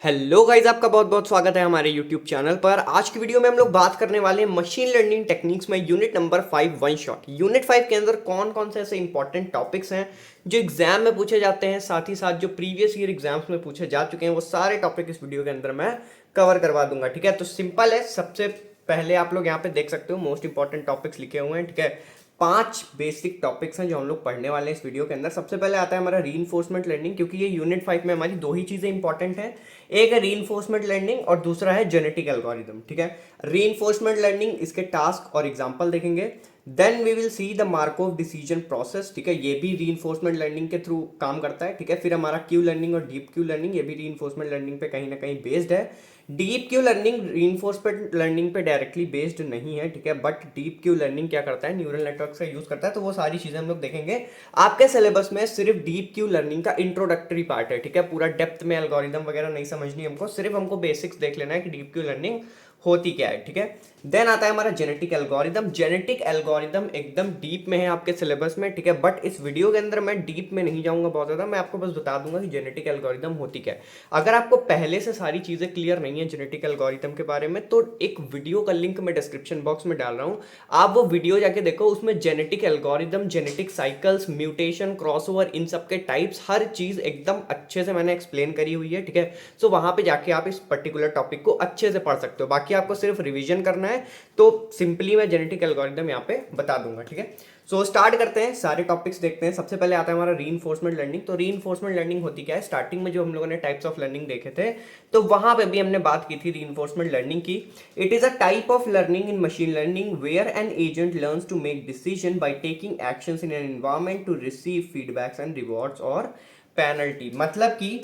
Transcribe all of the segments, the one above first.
Hello guys, आपका बहुत बहुत स्वागत है हमारे यूट्यूब चैनल पर। आज की वीडियो में हम लोग बात करने वाले हैं मशीन लर्निंग टेक्निक्स में unit number 5 one shot. Unit 5 के अंदर कौन कौन से ऐसे इंपॉर्टेंट टॉपिक्स हैं जो एग्जाम में पूछे जाते हैं, साथ ही साथ जो प्रीवियस ईयर एग्जाम्स में पूछे जा चुके हैं, वो सारे टॉपिक इस वीडियो के अंदर मैं कवर करवा दूंगा। ठीक है, तो सिंपल है। सबसे पहले आप लोग यहाँ पे देख सकते हो मोस्ट इंपॉर्टेंट टॉपिक्स लिखे हुए हैं। ठीक है, 5 बेसिक टॉपिक्स हैं जो हम लोग पढ़ने वाले हैं इस वीडियो के अंदर। सबसे पहले आता है हमारा रीइंफोर्समेंट लर्निंग, क्योंकि ये यूनिट 5 में हमारी दो ही चीजें इंपॉर्टेंट हैं। एक है रीइंफोर्समेंट लर्निंग और दूसरा है जेनेटिक एल्गोरिदम। ठीक है, रीइंफोर्समेंट लर्निंग, इसके टास्क और एग्जांपल देखेंगे। Then we will see the Markov decision process. ठीक है, ये भी रीइंफोर्समेंट लर्निंग के थ्रू काम करता है। ठीक है, फिर हमारा क्यू लर्निंग और डीप क्यू लर्निंग, ये भी रीइंफोर्समेंट लर्निंग पे कहीं ना कहीं बेस्ड है। Deep Q learning reinforcement learning पे डायरेक्टली बेस्ड नहीं है। ठीक है, बट डीप क्यू लर्निंग क्या करता है, न्यूरल नेटवर्क का यूज करता है, तो वो सारी चीजें हम लोग देखेंगे। आपके सिलेबस में सिर्फ डीप क्यू लर्निंग का इंट्रोडक्टरी पार्ट है। ठीक है, पूरा डेप्थ में एल्गोरिदम वगैरह नहीं समझनी हमको, सिर्फ हमको बेसिक्स देख लेना है कि डीप क्यू लर्निंग होती क्या है। ठीक है, देन आता है हमारा जेनेटिक एल्गोरिदम। जेनेटिक एल्गोरिदम एकदम डीप में है आपके सिलेबस में। ठीक है, बट इस वीडियो के अंदर मैं डीप में नहीं जाऊंगा बहुत ज्यादा, मैं आपको बस बता दूंगा कि जेनेटिक एल्गोरिदम होती क्या है। अगर आपको पहले से सारी चीजें क्लियर नहीं है जेनेटिक एल्गोरिदम के बारे में, तो एक वीडियो का लिंक मैं डिस्क्रिप्शन बॉक्स में डाल रहा हूं, आप वो वीडियो जाके देखो। उसमें genetic algorithm, genetic cycles, mutation, crossover, इन सब के टाइप्स, हर चीज एकदम अच्छे से मैंने एक्सप्लेन करी हुई है। ठीक है, सो वहां पे जाके आप इस पर्टिकुलर टॉपिक को अच्छे से पढ़ सकते हो। बाकी आपको सिर्फ रिवीजन करना है, तो सिंपली मैं जेनेटिक एल्गोरिदम यहाँ पे बता दूंगा। ठीक है, सो स्टार्ट करते हैं, सारे टॉपिक्स देखते हैं। सबसे पहले आता है हमारा रीइंफोर्समेंट लर्निंग। तो रीइंफोर्समेंट लर्निंग होती क्या है, स्टार्टिंग में जो हम लोगों ने टाइप्स ऑफ लर्निंग देखे थे, तो वहां पे भी हमने बात की थी रीइंफोर्समेंट लर्निंग की। It is a type of learning in machine learning where an agent learns to make decision by taking actions in an environment to receive feedbacks and rewards और पेनल्टी। मतलब कि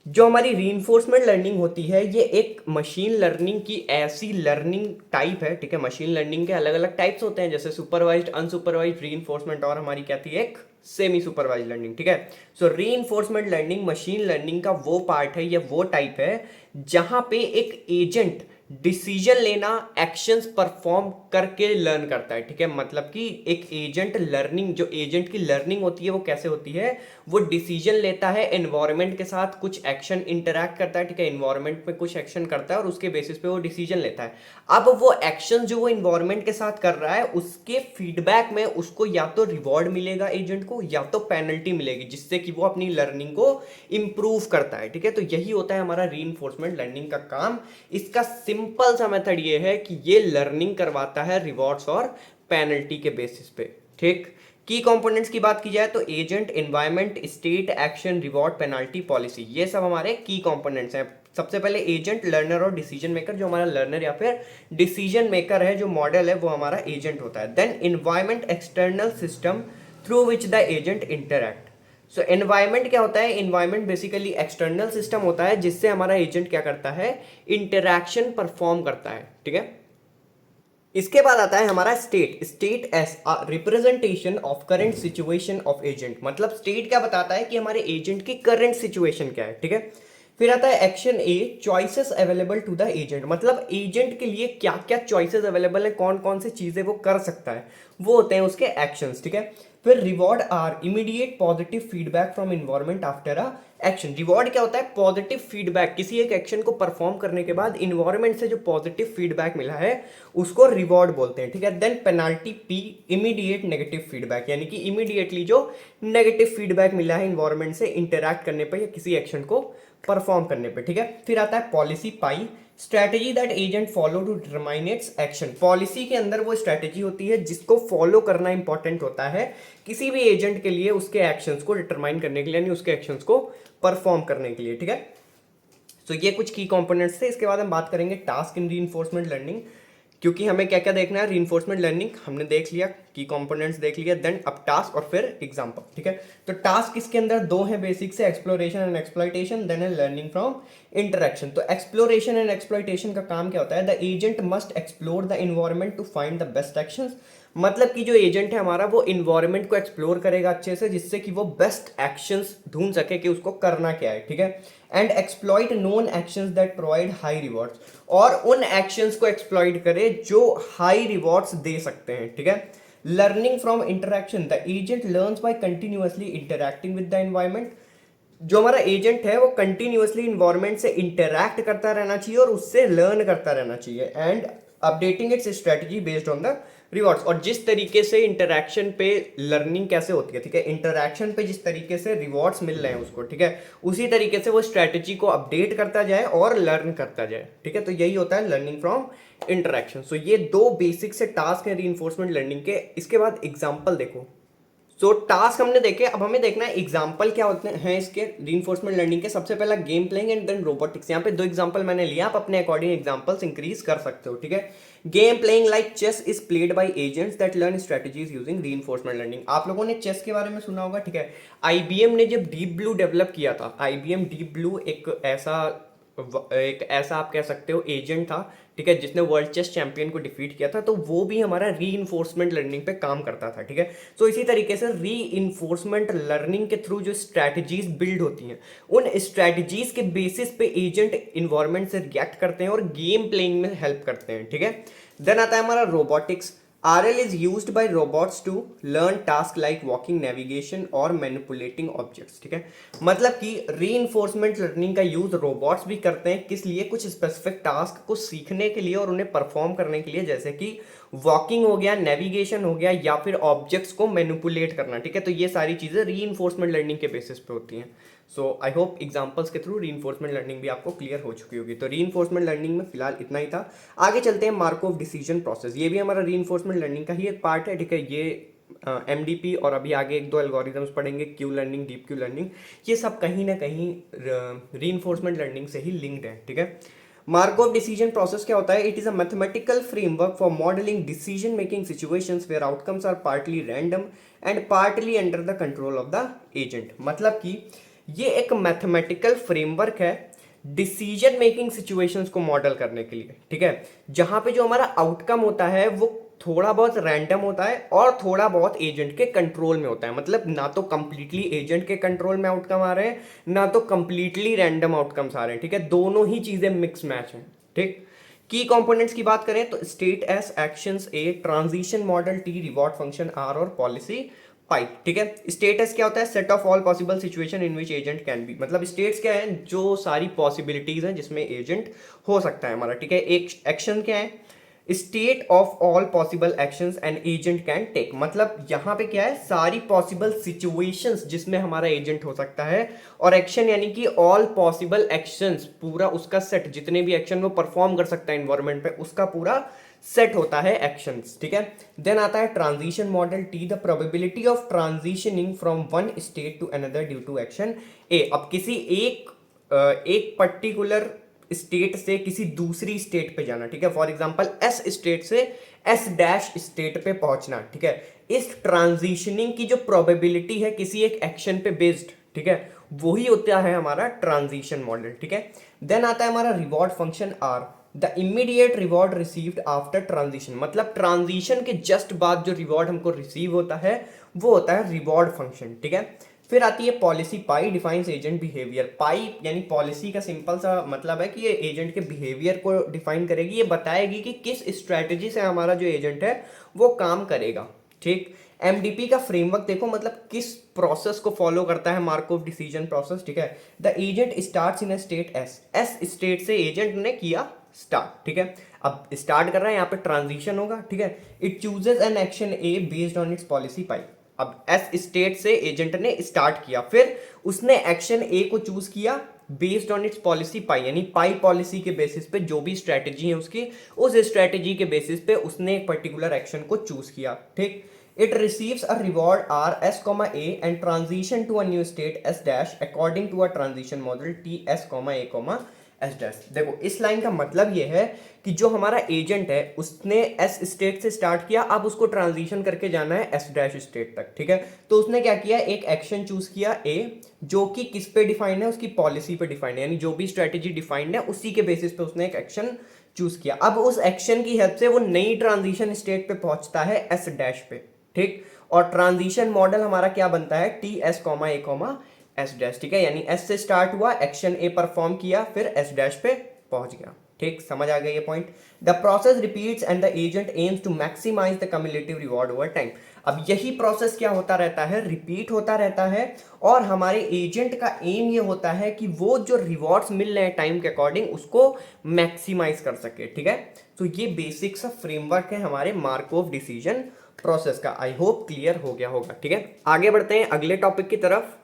जो हमारी रीइंफोर्समेंट लर्निंग होती है, ये एक मशीन लर्निंग की ऐसी लर्निंग टाइप है। ठीक है, मशीन लर्निंग के अलग अलग टाइप्स होते हैं, जैसे सुपरवाइज्ड, अनसुपरवाइज्ड, रीइंफोर्समेंट, और हमारी क्या थी, एक सेमी सुपरवाइज्ड लर्निंग। ठीक है, सो रीइंफोर्समेंट लर्निंग मशीन लर्निंग का वो पार्ट है, ये वो टाइप है जहां पे एक एजेंट डिसीजन लेना, एक्शंस परफॉर्म करके लर्न करता है। ठीक है, मतलब कि एक एजेंट लर्निंग, जो एजेंट की लर्निंग होती है वो कैसे होती है, वो डिसीजन लेता है, एनवायरनमेंट के साथ कुछ एक्शन इंटरैक्ट करता है। ठीक है, एनवायरनमेंट में कुछ एक्शन करता है और उसके बेसिस पे वो डिसीजन लेता है। अब वो एक्शन जो वो एनवायरनमेंट के साथ कर रहा है, उसके फीडबैक में उसको या तो रिवॉर्ड मिलेगा एजेंट को, या तो पेनल्टी मिलेगी, जिससे कि वो अपनी लर्निंग को इंप्रूव करता है। ठीक है, तो यही होता है हमारा रीइंफोर्समेंट लर्निंग का काम। इसका सिंपल सा मेथड ये है कि ये लर्निंग करवाता है रिवॉर्ड्स और पेनल्टी के बेसिस पे। ठीक, की कंपोनेंट्स की बात की जाए तो agent, environment, state, action, reward, penalty, policy, ये सब हमारे की कंपोनेंट्स हैं। सबसे पहले एजेंट, लर्नर और डिसीजन मेकर। जो हमारा लर्नर या फिर डिसीजन मेकर है, जो मॉडल है, वो हमारा एजेंट होता है। Then environment, external system through which the agent interact. So environment क्या होता है, एनवायरनमेंट बेसिकली एक्सटर्नल सिस्टम होता है जिससे हमारा एजेंट क्या करता है, इंटरैक्शन परफॉर्म करता है। ठीक है, इसके बाद आता है हमारा state. State S representation of current situation of agent. मतलब स्टेट क्या बताता है कि हमारे एजेंट की करंट सिचुएशन क्या है। ठीक है, फिर आता है action a, choices available to the agent. मतलब एजेंट के लिए क्या क्या चॉइसेस अवेलेबल है, कौन कौन सी चीजें वो कर सकता है, वो होते हैं उसके एक्शंस। ठीक है, फिर reward r immediate positive feedback from environment after a action. Reward क्या होता है, पॉजिटिव फीडबैक, किसी एक एक्शन को परफॉर्म करने के बाद इन्वायरमेंट से जो पॉजिटिव फीडबैक मिला है उसको रिवॉर्ड बोलते हैं। ठीक है, then penalty p, immediate negative feedback, यानी कि इमीडिएटली जो नेगेटिव फीडबैक मिला है इन्वायरमेंट से इंटरैक्ट करने पर या किसी एक्शन को परफॉर्म करने पे। ठीक है, फिर आता है policy pi, strategy that agent follow to determine its action. Policy के अंदर वो स्ट्रैटेजी होती है जिसको फॉलो करना इंपॉर्टेंट होता है किसी भी एजेंट के लिए, उसके एक्शंस को डिटरमाइन करने के लिए, यानी उसके एक्शंस को परफॉर्म करने के लिए। ठीक है, तो ये कुछ की कंपोनेंट्स थे। इसके बाद हम बात करेंगे टास्क इन रीइंफोर्समेंट लर्निंग, क्योंकि हमें क्या क्या देखना है। रीइंफोर्समेंट लर्निंग हमने देख लिया, की कंपोनेंट्स देख लिया, देन अब टास्क और फिर एग्जांपल। ठीक है, तो टास्क इसके अंदर दो हैं बेसिक से, एक्सप्लोरेशन एंड एक्सप्लॉइटेशन, देन है लर्निंग फ्रॉम इंटरेक्शन। तो एक्सप्लोरेशन एंड एक्सप्लॉइटेशन का काम क्या होता है, the agent must explore the environment to find the best actions. मतलब कि जो एजेंट है हमारा, वो इन्वायरमेंट को एक्सप्लोर करेगा अच्छे से, जिससे कि वो बेस्ट एक्शंस ढूंढ सके कि उसको करना क्या है। ठीक है, and exploit known actions that provide high rewards, और उन एक्शंस को एक्सप्लॉइट करे जो हाई रिवॉर्ड्स दे सकते हैं। ठीक है, learning from interaction, the agent learns by continuously interacting with the environment. जो हमारा एजेंट है वो कंटिन्यूअसली इन्वायरमेंट से इंटरैक्ट करता रहना चाहिए और उससे लर्न करता रहना चाहिए and updating it's strategy based on the rewards. और जिस तरीके से इंटरैक्शन पे लर्निंग कैसे होती है, ठीक है, इंटरैक्शन पे जिस तरीके से रिवॉर्ड्स मिल रहे हैं उसको, ठीक है, उसी तरीके से वो स्ट्रेटजी को अपडेट करता जाए और लर्न करता जाए, ठीक है। तो यही होता है लर्निंग फ्रॉम इंटरैक्शन। सो ये दो बेसिक से टास्क है रीइंफोर्समेंट लर्निंग के। इसके बाद एग्जाम्पल देखो। सो टास्क हमने देखे, अब हमें देखना है एग्जाम्पल क्या होते हैं इसके रीइंफोर्समेंट लर्निंग के। सबसे पहला game playing and then robotics. यहाँ पे दो एग्जाम्पल मैंने लिया, आप अपने अकॉर्डिंग एग्जाम्पल्स इंक्रीज कर सकते हो, ठीक है। Game playing like chess is played by agents that learn strategies using reinforcement learning. आप लोगों ने चेस के बारे में सुना होगा, ठीक है। आईबीएम ने जब डीप ब्लू डेवलप किया था, आईबीएम डीप ब्लू एक ऐसा आप कह सकते हो एजेंट था, ठीक है, जिसने वर्ल्ड चेस चैंपियन को डिफीट किया था। तो वो भी हमारा रीइंफोर्समेंट लर्निंग पे काम करता था, ठीक है। सो इसी तरीके से रीइंफोर्समेंट लर्निंग के थ्रू जो स्ट्रैटेजीज बिल्ड होती हैं, उन स्ट्रैटेजीज के बेसिस पे एजेंट इन्वायरमेंट से रिएक्ट करते हैं और गेम प्लेइंग में हेल्प करते हैं, ठीक है। देन आता है हमारा robotics. RL is used by robots to learn tasks like walking, navigation और manipulating objects, ठीक है। मतलब कि reinforcement learning का यूज रोबोट्स भी करते हैं, किस लिए, कुछ स्पेसिफिक टास्क को सीखने के लिए और उन्हें परफॉर्म करने के लिए, जैसे कि वॉकिंग हो गया, नेविगेशन हो गया, या फिर ऑब्जेक्ट्स को मैनिपुलेट करना, ठीक है। तो ये सारी चीजें रीइंफोर्समेंट लर्निंग के बेसिस पे होती हैं। सो आई होप एग्जांपल्स के थ्रू रीइंफोर्समेंट लर्निंग भी आपको क्लियर हो चुकी होगी। तो रीइंफोर्समेंट लर्निंग में फिलहाल इतना ही था। आगे चलते हैं मार्कोव डिसीजन प्रोसेस। ये भी हमारा रीइंफोर्समेंट लर्निंग का ही एक पार्ट है, ठीक है। ये MDP और अभी आगे एक दो एल्गोरिथम्स पढ़ेंगे, Q learning, deep Q learning, ये सब कहीं ना कहीं रीइंफोर्समेंट लर्निंग से ही लिंक्ड है, ठीक है। मार्कोव डिसीजन प्रोसेस क्या होता है? It is a mathematical framework for modelling decision making situations where outcomes are partly random and partly under the control of the agent. मतलब कि ये एक मैथमेटिकल फ्रेमवर्क है डिसीजन मेकिंग सिचुएशंस को model करने के लिए, ठीक है, जहां पे जो हमारा आउटकम होता है वो थोड़ा बहुत रैंडम होता है और थोड़ा बहुत एजेंट के कंट्रोल में होता है। मतलब ना तो कंप्लीटली एजेंट के कंट्रोल में आउटकम आ रहे हैं, ना तो कंप्लीटली रैंडम आउटकम्स आ रहे हैं, ठीक है। दोनों ही चीजें मिक्स मैच हैं, ठीक। की कंपोनेंट्स की बात करें तो state s, actions a, transition model t, reward function r और पॉलिसी पाई, ठीक है। स्टेटस क्या होता है? Set of all possible situation in which agent can be. मतलब स्टेट्स क्या है? जो सारी पॉसिबिलिटीज हैं जिसमें एजेंट हो सकता है हमारा, ठीक है। एक एक्शन क्या है? State of all possible actions an agent can take. मतलब यहां पे क्या है? सारी पॉसिबल सिचुएशंस जिसमें हमारा एजेंट हो सकता है, और एक्शन यानी कि ऑल पॉसिबल एक्शंस, पूरा उसका सेट, जितने भी एक्शन वो परफॉर्म कर सकता है एनवायरमेंट पे, उसका पूरा सेट होता है एक्शंस, ठीक है। देन आता है transition model T, the probability of transitioning from one state to another due to action A. अब किसी एक पर्टिकुलर स्टेट से किसी दूसरी स्टेट पे जाना, ठीक है। फॉर एग्जांपल एस स्टेट से एस डैश स्टेट पे पहुंचना, ठीक है। इस ट्रांजिशनिंग की जो प्रोबेबिलिटी है किसी एक एक्शन पे बेस्ड, ठीक है, वही होता है हमारा ट्रांजिशन मॉडल, ठीक है। देन आता है हमारा reward function r, the immediate reward received after transition. मतलब ट्रांजिशन के जस्ट बाद जो रिवॉर्ड हमको रिसीव होता है वो होता है रिवॉर्ड फंक्शन, ठीक है। फिर आती है पॉलिसी पाई, डिफाइंस एजेंट बिहेवियर। पाई यानी पॉलिसी का सिंपल सा मतलब है कि ये एजेंट के बिहेवियर को डिफाइन करेगी, ये बताएगी कि किस स्ट्रैटेजी से हमारा जो एजेंट है वो काम करेगा, ठीक। MDP का फ्रेमवर्क देखो, मतलब किस प्रोसेस को फॉलो करता है मार्कोव डिसीजन प्रोसेस, ठीक है। The agent starts in a state S, S state से एजेंट ने किया स्टार्ट, ठीक है। अब स्टार्ट कर रहा है, यहाँ पे ट्रांजिशन होगा, ठीक है। It chooses an action A based on its policy pi. अब एस स्टेट से एजेंट ने स्टार्ट किया, फिर उसने एक्शन ए को चूज किया based on its policy pi, यानी पाई पॉलिसी के बेसिस पे जो भी स्ट्रैटेजी है उसकी, उस स्ट्रैटेजी के बेसिस पे उसने एक पर्टिकुलर एक्शन को चूज किया, ठीक। It receives a reward R S, A and transition to a new state S dash according to a transition model T S, A, S dash। देखो इस लाइन का मतलब ये है कि जो हमारा एजेंट है उसने S स्टेट से स्टार्ट किया, अब उसको ट्रांजिशन करके जाना है S डैश स्टेट तक, ठीक है। तो उसने क्या किया? एक एक्शन चूज किया A, जो कि किस पे डिफाइंड है? उसकी पॉलिसी पे डिफाइंड है, यानी जो भी स्ट्रेटेजी डिफाइंड है उसी के बेसिस पे उसने एक एक्शन चूज किया। अब उस एक्शन की हेल्प से वो नई ट्रांजिशन स्टेट पे पहुंचता है S डैश पे, ठीक। और ट्रांजिशन मॉडल हमारा क्या बनता है? T S, A, S dash, ठीक है। यानी एस से स्टार्ट हुआ, एक्शन ए परफॉर्म किया, फिर एस डैश पे पहुंच गया, ठीक। समझ आ गया ये point? The process repeats and the agent aims to maximise the cumulative reward over time. अब यही प्रोसेस क्या होता रहता है, रिपीट होता रहता है, और हमारे एजेंट का एम ये होता है कि वो जो रिवॉर्ड्स मिल रहे हैं टाइम के अकॉर्डिंग उसको मैक्सिमाइज कर सके। ठीक है, तो ये बेसिक सा फ्रेमवर्क है हमारे मार्कोव डिसीजन प्रोसेस का। आई होप क्लियर हो गया होगा। ठीक है, आगे बढ़ते हैं अगले टॉपिक की तरफ।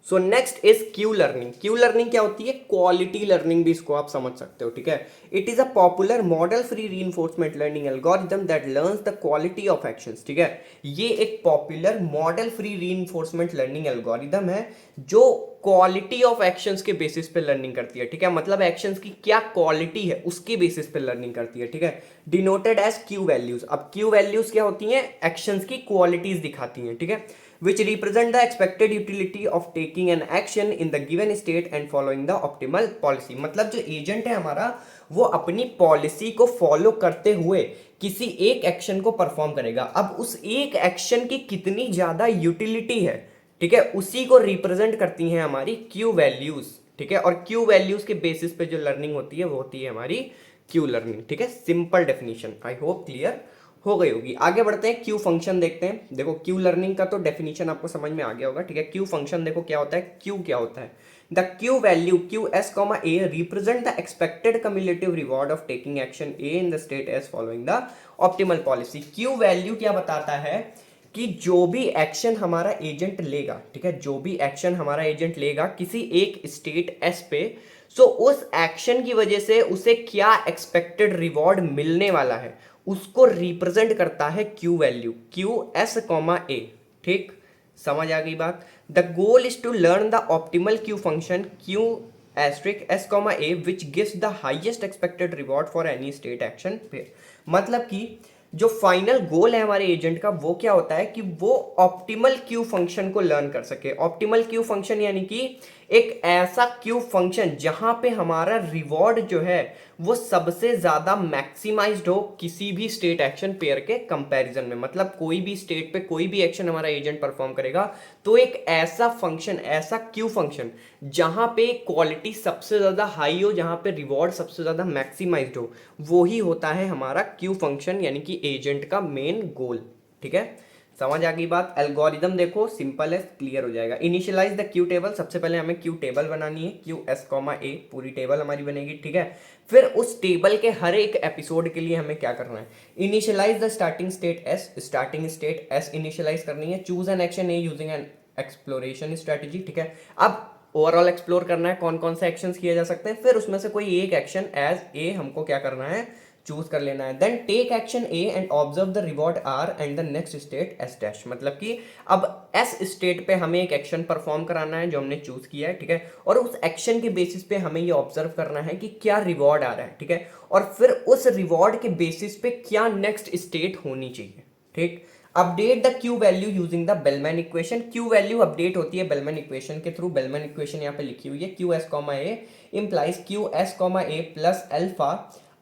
So next is Q learning. Q learning क्या होती है, क्वालिटी लर्निंग भी इसको आप समझ सकते हो। ठीक है, it is a popular model free reinforcement learning algorithm that learns the quality of actions. ठीक है, ये एक popular model free reinforcement learning algorithm है जो क्वालिटी ऑफ एक्शंस के बेसिस पे लर्निंग करती है। ठीक है, मतलब एक्शंस की क्या क्वालिटी है उसके बेसिस पे लर्निंग करती है। ठीक है, डिनोटेड एज क्यू वैल्यूज। अब क्यू वैल्यूज क्या होती हैं, एक्शंस की क्वालिटीज दिखाती हैं। ठीक है, which represent the expected utility of taking an action in the given state and following the optimal policy। मतलब जो एजेंट है हमारा वो अपनी पॉलिसी को फॉलो करते हुए किसी एक एक्शन को परफॉर्म करेगा। अब उस एक एक्शन की कितनी ज्यादा यूटिलिटी है, ठीक है, उसी को रिप्रेजेंट करती हैं हमारी क्यू वैल्यूज। ठीक है, और क्यू वैल्यूज के बेसिस पे जो लर्निंग होती है वो होती है हमारी क्यू लर्निंग। ठीक है, simple definition, I hope clear हो गई होगी। आगे बढ़ते हैं, क्यू फंक्शन देखते हैं। देखो क्यू लर्निंग का तो डेफिनेशन आपको समझ में आ गया होगा। ठीक है, क्यू फंक्शन देखो क्या होता है, क्यू क्या होता है, the Q value Q S comma A represent the expected cumulative reward of taking action A in the state S following the optimal policy. Q value क्या बताता है कि जो भी एक्शन हमारा एजेंट लेगा, ठीक है, जो भी एक्शन हमारा एजेंट लेगा किसी एक स्टेट एस पे, सो उस एक्शन की वजह से उसे क्या एक्सपेक्टेड रिवॉर्ड मिलने वाला है उसको रिप्रेजेंट करता है Q value Q S comma A. ठीक, समझ आ गई बात। The goal is to learn the optimal Q function Q asterisk S comma A which gives the highest expected reward for any state action pair. मतलब कि जो final goal है हमारे एजेंट का वो क्या होता है कि वो ऑप्टिमल क्यू फंक्शन को लर्न कर सके। ऑप्टिमल क्यू फंक्शन यानी कि एक ऐसा क्यू फंक्शन जहां पे हमारा रिवॉर्ड जो है वो सबसे ज्यादा मैक्सिमाइज्ड हो किसी भी स्टेट एक्शन पेयर के कंपैरिजन में। मतलब कोई भी स्टेट पे कोई भी एक्शन हमारा एजेंट परफॉर्म करेगा तो एक ऐसा फंक्शन, ऐसा क्यू फंक्शन जहां पे क्वालिटी सबसे ज्यादा हाई हो, जहां पे रिवॉर्ड सबसे ज्यादा मैक्सिमाइज्ड हो, वो ही होता है हमारा क्यू फंक्शन यानी कि एजेंट का मेन गोल। ठीक है, समझ आ गई बात। एल्गोरिदम देखो सिंपल है, क्लियर हो जाएगा। इनिशियलाइज द क्यू टेबल, सबसे पहले हमें क्यू टेबल बनानी है, क्यू एस कॉमा ए पूरी टेबल हमारी बनेगी। ठीक है, फिर उस टेबल के हर एक एपिसोड के लिए हमें क्या करना है, initialise the starting state s, starting state s initialise करनी है। Choose an action a using an exploration strategy. ठीक है, अब ओवरऑल एक्सप्लोर करना है कौन कौन से एक्शंस किए जा सकते हैं, फिर उसमें से कोई एक एक्शन एज ए हमको क्या करना है, चूज कर लेना है। Then take action a and observe the reward r and the next state s dash. मतलब कि अब एस स्टेट पे हमें एक एक्शन परफॉर्म कराना है जो हमने चूज किया है। ठीक है, और उस एक्शन के बेसिस पे हमें ये ऑब्जर्व करना है कि क्या रिवॉर्ड आ रहा है। ठीक है, और फिर उस रिवॉर्ड के बेसिस पे क्या नेक्स्ट स्टेट होनी चाहिए। ठीक, update the Q value using the Bellman equation. Q value update होती है बेलमैन इक्वेशन के थ्रू। बेलमैन इक्वेशन यहाँ पे लिखी हुई है, Q S comma A implies Q S comma A plus alpha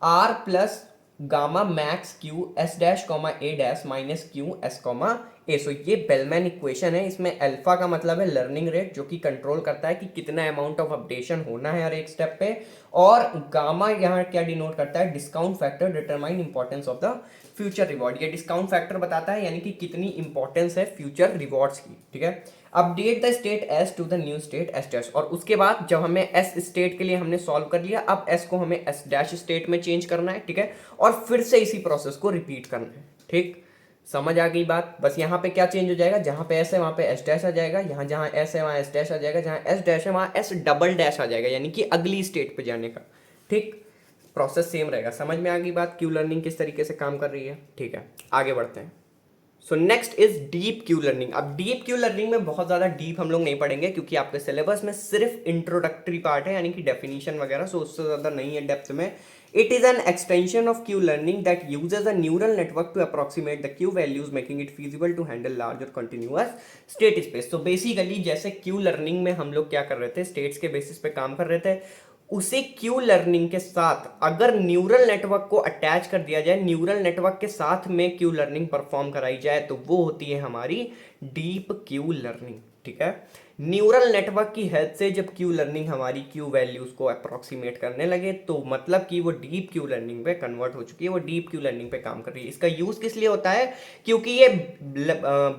R plus gamma max Q S dash comma A dash minus Q S comma A. So ये Bellman equation है। इसमें alpha का मतलब है लर्निंग रेट जो कि control करता है कि कितना अमाउंट ऑफ अपडेशन होना है हर एक स्टेप पे, और गामा यहाँ क्या डिनोट करता है, discount factor determine importance of the future reward. ये डिस्काउंट फैक्टर बताता है यानी कि कितनी इंपॉर्टेंस है फ्यूचर रिवॉर्ड्स की। ठीक है, update the state s to the new state s dash. और उसके बाद जब हमें एस स्टेट के लिए हमने सॉल्व कर लिया, अब एस को हमें एस डैश स्टेट में चेंज करना है। ठीक है, और फिर से इसी प्रोसेस को रिपीट करना है। ठीक, समझ आ गई बात। बस यहाँ पे क्या चेंज हो जाएगा, जहां पे एस है वहां पे एस डैश आ जाएगा, यहाँ जहां एस है वहां एस डैश आ जाएगा, जहां एस डैश है वहां एस डबल डैश आ जाएगा, यानी कि अगली स्टेट पे जाने का। ठीक, प्रोसेस सेम रहेगा। समझ में आ गई बात, क्यू लर्निंग किस तरीके से काम कर रही है। ठीक है, आगे बढ़ते हैं। So next is deep Q learning. अब डीप क्यू लर्निंग में बहुत ज़्यादा डीप हम लोग नहीं पढ़ेंगे क्योंकि आपके सिलेबस में सिर्फ इंट्रोडक्टरी पार्ट है यानी कि डेफिनेशन वगैरह, सो उससे ज़्यादा नहीं है डेप्थ में। It is an extension of Q learning that uses a neural network to approximate the Q values making it feasible to handle large और कंटिन्यूअस स्टेट स्पेस। तो बेसिकली जैसे क्यू लर्निंग में हम लोग क्या कर रहे थे, स्टेट्स के बेसिस पे काम कर रहे थे, उसे क्यू लर्निंग के साथ अगर न्यूरल नेटवर्क को अटैच कर दिया जाए, न्यूरल नेटवर्क के साथ में क्यू लर्निंग परफॉर्म कराई जाए, तो वो होती है हमारी डीप क्यू लर्निंग। ठीक है, न्यूरल नेटवर्क की हेल्प से जब क्यू लर्निंग हमारी क्यू वैल्यूज को अप्रोक्सीमेट करने लगे तो मतलब कि वो डीप क्यू लर्निंग पे कन्वर्ट हो चुकी है, वो डीप क्यू लर्निंग पे काम कर रही है। इसका यूज किस लिए होता है? क्योंकि ये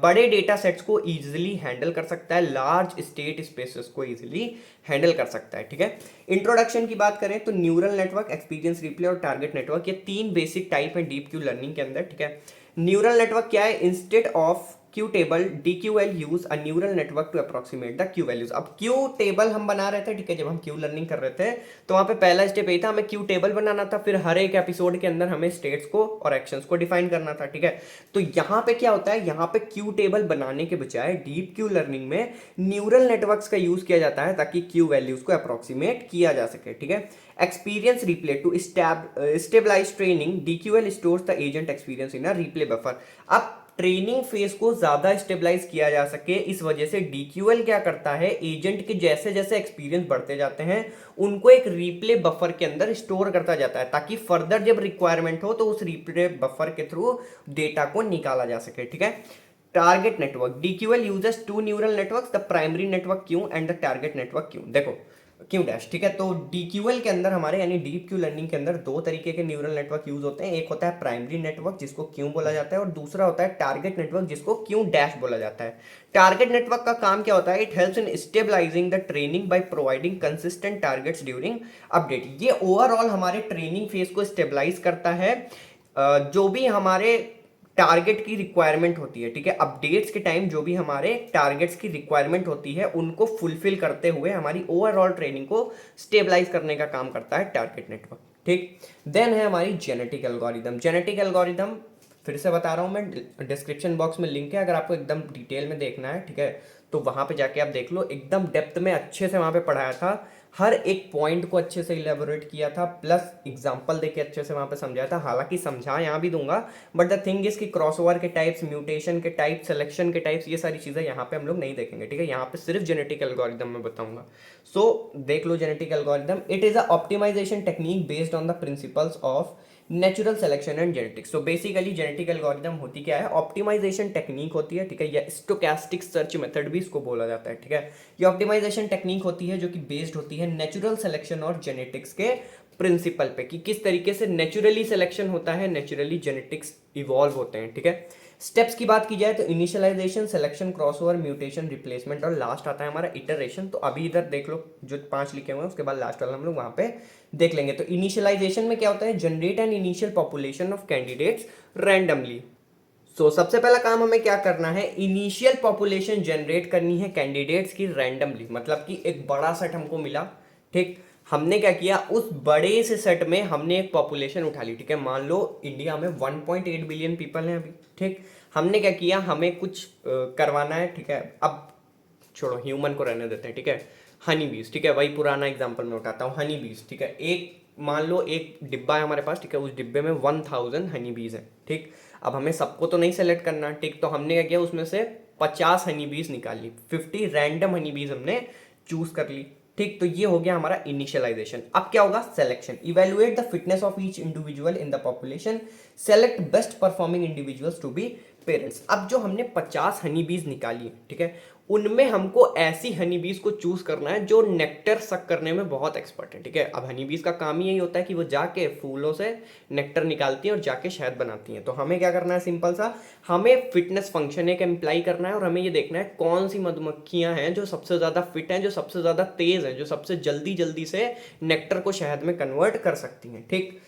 बड़े डेटा सेट्स को इजीली हैंडल कर सकता है, लार्ज स्टेट स्पेसेस को इजीली हैंडल कर सकता है। ठीक है, इंट्रोडक्शन की बात करें तो न्यूरल नेटवर्क, एक्सपीरियंस रिप्ले और टारगेट नेटवर्क, ये तीन बेसिक टाइप है डीप क्यू लर्निंग के अंदर। ठीक है, न्यूरल नेटवर्क क्या है? Instead of Q table DQL use a neural network to approximate the Q values. अब क्यू टेबल हम बना रहे थे, ठीक है, जब हम क्यू लर्निंग कर रहे थे तो वहां पे पहला स्टेप यही था, हमें क्यू टेबल बनाना था, फिर हर एक एपिसोड के अंदर हमें स्टेट्स को और एक्शंस को डिफाइन करना था। ठीक है, तो यहाँ पे क्या होता है, यहाँ पे क्यू टेबल बनाने के बजाय डीप क्यू लर्निंग में न्यूरल नेटवर्क्स का यूज किया जाता है ताकि क्यू वैल्यूज को अप्रोक्सीमेट किया जा सके। ठीक है, experience replay to stabilize training, DQL stores the agent experience in a replay buffer. अब ट्रेनिंग फेज को ज्यादा स्टेबलाइज किया जा सके इस वजह से DQL क्या करता है, एजेंट के जैसे जैसे एक्सपीरियंस बढ़ते जाते हैं उनको एक रिप्ले बफर के अंदर स्टोर करता जाता है ताकि फर्दर जब रिक्वायरमेंट हो तो उस रिप्ले बफर के थ्रू डेटा को निकाला जा सके। ठीक है, target network, DQL uses two neural networks, the primary network Q and the target network Q. देखो क्यू डैश, ठीक है, तो DQL के अंदर हमारे यानी डीप क्यू लर्निंग के अंदर दो तरीके के न्यूरल नेटवर्क यूज होते हैं। एक होता है प्राइमरी नेटवर्क जिसको क्यू बोला जाता है और दूसरा होता है टारगेट नेटवर्क जिसको क्यू डैश बोला जाता है। टारगेट नेटवर्क का काम क्या होता है? It helps in stabilizing the training by providing consistent targets during update. ये ओवरऑल हमारे ट्रेनिंग फेज को स्टेबलाइज करता है, जो भी हमारे टारगेट की रिक्वायरमेंट होती है। ठीक है, अपडेट्स के टाइम जो भी हमारे टारगेट्स की रिक्वायरमेंट होती है उनको फुलफिल करते हुए हमारी ओवरऑल ट्रेनिंग को स्टेबलाइज करने का काम करता है टारगेट नेटवर्क। ठीक, देन है हमारी जेनेटिक एल्गोरिदम। जेनेटिक एल्गोरिदम फिर से बता रहा हूं मैं, डिस्क्रिप्शन बॉक्स में लिंक है अगर आपको एकदम डिटेल में देखना है। ठीक है, तो वहां पे जाके आप देख लो, एकदम डेप्थ में अच्छे से वहां पे पढ़ाया था, हर एक पॉइंट को अच्छे से इलेबोरेट किया था, प्लस एग्जांपल देके अच्छे से वहां पे समझाया था। हालांकि समझा यहाँ भी दूंगा, बट द थिंग इज कि क्रॉसओवर के टाइप्स, म्यूटेशन के टाइप, सिलेक्शन के टाइप्स, ये सारी चीजें यहाँ पे हम लोग नहीं देखेंगे। ठीक है, यहाँ पे सिर्फ जेनेटिक एल्गोरिदम में बताऊंगा। सो देख लो genetic algorithm, it is a optimization technique based on the principles of natural selection and genetics. तो बेसिकली जेनेटिक एल्गोरिदम होती क्या है? ऑप्टिमाइजेशन टेक्निक होती है। ठीक है, या स्टोकेस्टिक सर्च मेथड भी इसको बोला जाता है। ठीक है, ये ऑप्टिमाइजेशन टेक्निक होती है जो कि बेस्ड होती है नेचुरल सिलेक्शन और जेनेटिक्स के प्रिंसिपल पे, कि किस तरीके से नेचुरली सिलेक्शन होता है, नेचुरली जेनेटिक्स इवॉल्व होते हैं। ठीक है, स्टेप्स की बात की जाए तो initialization, selection, crossover, mutation, replacement और लास्ट आता है हमारा इटरेशन। तो अभी इधर देख लो जो 5 लिखे हुए हैं, उसके बाद लास्ट वाला हम लोग वहां पे देख लेंगे। तो इनिशियलाइजेशन में क्या होता है? Generate an initial population of candidates randomly. So सबसे पहला काम हमें क्या करना है? इनिशियल पॉपुलेशन जनरेट करनी है कैंडिडेट्स की रैंडमली, मतलब कि एक बड़ा सेट हमको मिला। ठीक, हमने क्या किया, उस बड़े से सेट में हमने एक पॉपुलेशन उठा ली। ठीक है, मान लो इंडिया में 1.8 बिलियन पीपल हैं अभी। ठीक, हमने क्या किया, हमें कुछ करवाना है। ठीक है, अब छोड़ो, ह्यूमन को रहने देते हैं। ठीक है, हनी बीज, ठीक है, वही पुराना एग्जांपल मैं उठाता हूँ, हनी बीज। ठीक है, एक मान लो एक डिब्बा है हमारे पास। ठीक है, उस डिब्बे में 1000 हनी बीज है। ठीक, अब हमें सबको तो नहीं सेलेक्ट करना। ठीक, तो हमने क्या किया, उसमें से 50 हनी बीज निकाल ली, 50 रैंडम हनी बीज हमने चूज कर ली। ठीक, तो ये हो गया हमारा इनिशियलाइजेशन। अब क्या होगा? Selection, evaluate the fitness of each individual in the population, select best performing individuals to be parents. अब जो हमने 50 हनी बीज निकाली, ठीक है, उनमें हमको ऐसी हनी बीज को चूज करना है जो नेक्टर सक करने में बहुत एक्सपर्ट है। ठीक है, अब हनी बीज का काम ही यही होता है कि वो जाके फूलों से नेक्टर निकालती हैं और जाके शहद बनाती हैं। तो हमें क्या करना है? सिंपल सा, हमें फिटनेस फंक्शन एक अप्लाई करना है और हमें ये देखना है कौन सी मधुमक्खियां हैं जो सबसे ज्यादा फिट हैं, जो सबसे ज्यादा तेज हैं, जो सबसे जल्दी जल्दी से नेक्टर को शहद में कन्वर्ट कर सकती हैं। ठीक,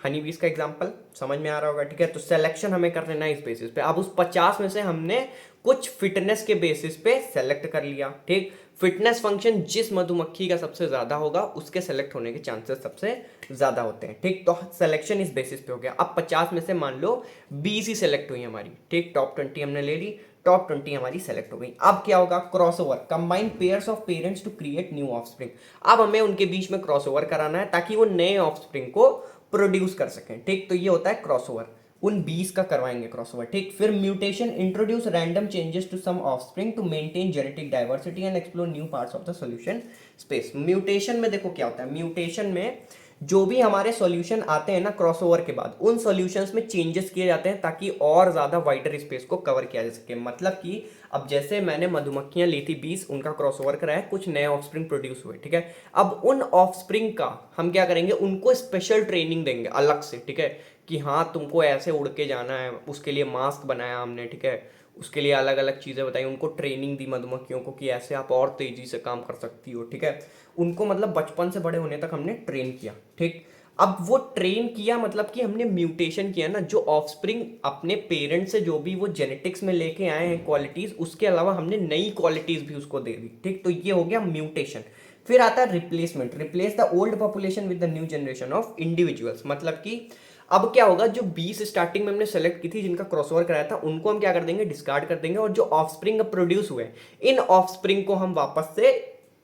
हनी बीज का एग्जांपल समझ में आ रहा होगा। ठीक है, तो सिलेक्शन हमें कर लेना है इस बेसिस पे। अब उस 50 में से हमने कुछ फिटनेस के बेसिस पे सेलेक्ट कर लिया। ठीक, फिटनेस फंक्शन जिस मधुमक्खी का सबसे ज्यादा होगा उसके सेलेक्ट होने के चांसेस सबसे ज्यादा होते हैं। ठीक, तो सिलेक्शन इस बेसिस पे हो गया। अब 50 में से मान लो 20 ही सेलेक्ट हुई हमारी। ठीक, टॉप 20 हमने ले ली, टॉप 20 हमारी सेलेक्ट हो गई। अब क्या होगा? Crossover, combine pairs of parents to create new offspring. अब हमें उनके बीच में क्रॉसओवर कराना है ताकि वो नए ऑफस्प्रिंग को प्रोड्यूस कर सकें। ठीक, तो ये होता है क्रॉसओवर, उन 20 का करवाएंगे क्रॉसओवर। ठीक, फिर mutation, introduce random changes to some offspring to maintain genetic diversity and explore new parts of the solution space. Mutation में देखो क्या होता है, म्यूटेशन में जो भी हमारे सॉल्यूशन आते हैं ना क्रॉसओवर के बाद, उन सॉल्यूशंस में चेंजेस किए जाते हैं ताकि और ज़्यादा वाइडर स्पेस को कवर किया जा सके। मतलब कि अब जैसे मैंने मधुमक्खियां ली थी 20, उनका क्रॉसओवर कराया, कुछ नए ऑफस्प्रिंग प्रोड्यूस हुए, ठीक है। अब उन ऑफस्प्रिंग का हम क्या करेंगे, उनको स्पेशल ट्रेनिंग देंगे अलग से, ठीक है, कि हाँ तुमको ऐसे उड़ के जाना है, उसके लिए मास्क बनाया हमने, ठीक है, उसके लिए अलग अलग चीज़ें बताई, उनको ट्रेनिंग दी मधुमक्खियों को कि ऐसे आप और तेज़ी से काम कर सकती हो, ठीक है। उनको मतलब बचपन से बड़े होने तक हमने ट्रेन किया, ठीक। अब वो ट्रेन किया मतलब कि हमने म्यूटेशन किया ना, जो ऑफस्प्रिंग अपने पेरेंट से जो भी वो जेनेटिक्स में लेके आए हैं क्वालिटीज, उसके अलावा हमने नई क्वालिटीज भी उसको दे दी, ठीक। तो ये हो गया म्यूटेशन। फिर आता है replacement, replace the old population with the new generation of individuals. मतलब कि अब क्या होगा, जो 20 स्टार्टिंग में हमने सेलेक्ट की थी जिनका क्रॉसओवर कराया था, उनको हम क्या कर देंगे, डिस्कार्ड कर देंगे, और जो ऑफस्प्रिंग प्रोड्यूस हुए, इन ऑफस्प्रिंग को हम वापस से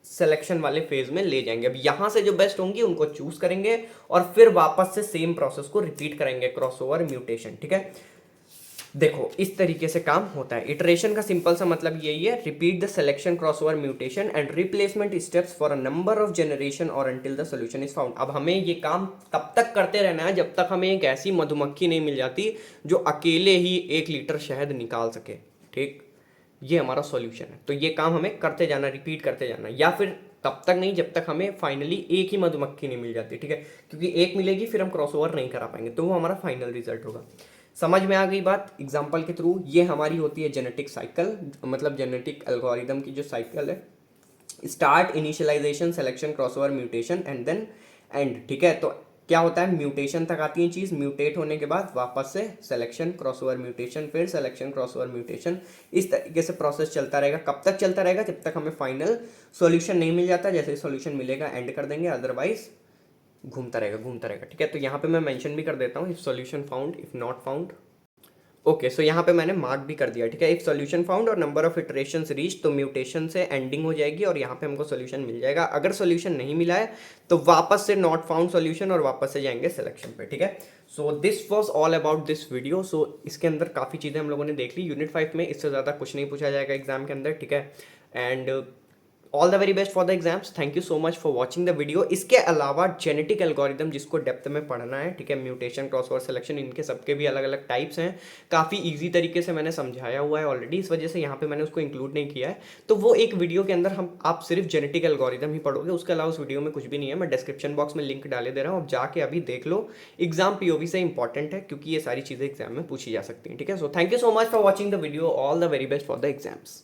सिलेक्शन वाले फेज में ले जाएंगे। अब यहां से जो बेस्ट होंगी उनको चूज करेंगे और फिर वापस से सेम प्रोसेस को रिपीट करेंगे, क्रॉसओवर म्यूटेशन, ठीक है। देखो इस तरीके से काम होता है। इटरेशन का सिंपल सा मतलब यही है, repeat the selection crossover mutation and replacement steps for a number of generation और until the solution is found. अब हमें ये काम तब तक करते रहना है जब तक हमें एक ऐसी मधुमक्खी नहीं मिल जाती जो अकेले ही 1 लीटर शहद निकाल सके, ठीक। ये हमारा सॉल्यूशन है। तो ये काम हमें करते जाना, रिपीट करते जाना, या फिर तब तक नहीं जब तक हमें फाइनली एक ही मधुमक्खी नहीं मिल जाती, ठीक है। क्योंकि एक मिलेगी फिर हम क्रॉसओवर नहीं करा पाएंगे, तो वो हमारा फाइनल रिजल्ट होगा। समझ में आ गई बात एग्जाम्पल के थ्रू। ये हमारी होती है जेनेटिक साइकिल, मतलब जेनेटिक एल्गोरिदम की जो साइकिल है, start, initialization, selection, crossover, mutation and then end, ठीक है। तो क्या होता है, म्यूटेशन तक आती है चीज़, म्यूटेट होने के बाद वापस से सिलेक्शन, क्रॉसओवर, म्यूटेशन, फिर सिलेक्शन, क्रॉसओवर, म्यूटेशन। इस तरीके से प्रोसेस चलता रहेगा। कब तक चलता रहेगा, जब तक हमें फाइनल सॉल्यूशन नहीं मिल जाता। जैसे ही सॉल्यूशन मिलेगा एंड कर देंगे, अदरवाइज घूमता रहेगा घूमता रहेगा, ठीक है। तो यहाँ पे मैं मेंशन भी कर देता हूँ, if solution found, if not found. Okay, so यहाँ पे मैंने मार्क भी कर दिया, ठीक है। इफ सॉल्यूशन फाउंड और नंबर ऑफ इटरेशंस रीच, तो म्यूटेशन से एंडिंग हो जाएगी और यहाँ पे हमको सॉल्यूशन मिल जाएगा। अगर सॉल्यूशन नहीं मिला है तो वापस से नॉट फाउंड सॉल्यूशन और वापस से जाएंगे सिलेक्शन पे, ठीक है। So this was all about this video. So इसके अंदर काफ़ी चीज़ें हम लोगों ने देख ली। यूनिट 5 में इससे ज़्यादा कुछ नहीं पूछा जाएगा एग्जाम के अंदर, ठीक है। And all the very best for the exams. Thank you so much for watching the video. इसके अलावा जेनेटिक एल्गोरिदम जिसको डेप्थ में पढ़ना है, ठीक है, म्यूटेशन, क्रॉसओवर, सिलेक्शन, इनके सबके भी अलग अलग टाइप्स हैं। काफ़ी इजी तरीके से मैंने समझाया हुआ है ऑलरेडी, इस वजह से यहाँ पे मैंने उसको इंक्लूड नहीं किया है। तो वो एक वीडियो के अंदर हम आप सिर्फ जेनेटिक एल्गोरिदम ही पढ़ोगे, उसके अलावा उस वीडियो में कुछ भी नहीं है। मैं डिस्क्रिप्शन बॉक्स में लिंक डाले दे रहा हूँ, आप जाके अभी देख लो। एग्जाम पीओवी से इंपॉर्टेंट है क्योंकि ये सारी चीज़ें एग्जाम में पूछी जा सकती हैं, ठीक है। So thank you so much for watching the video. All the very best for the exams.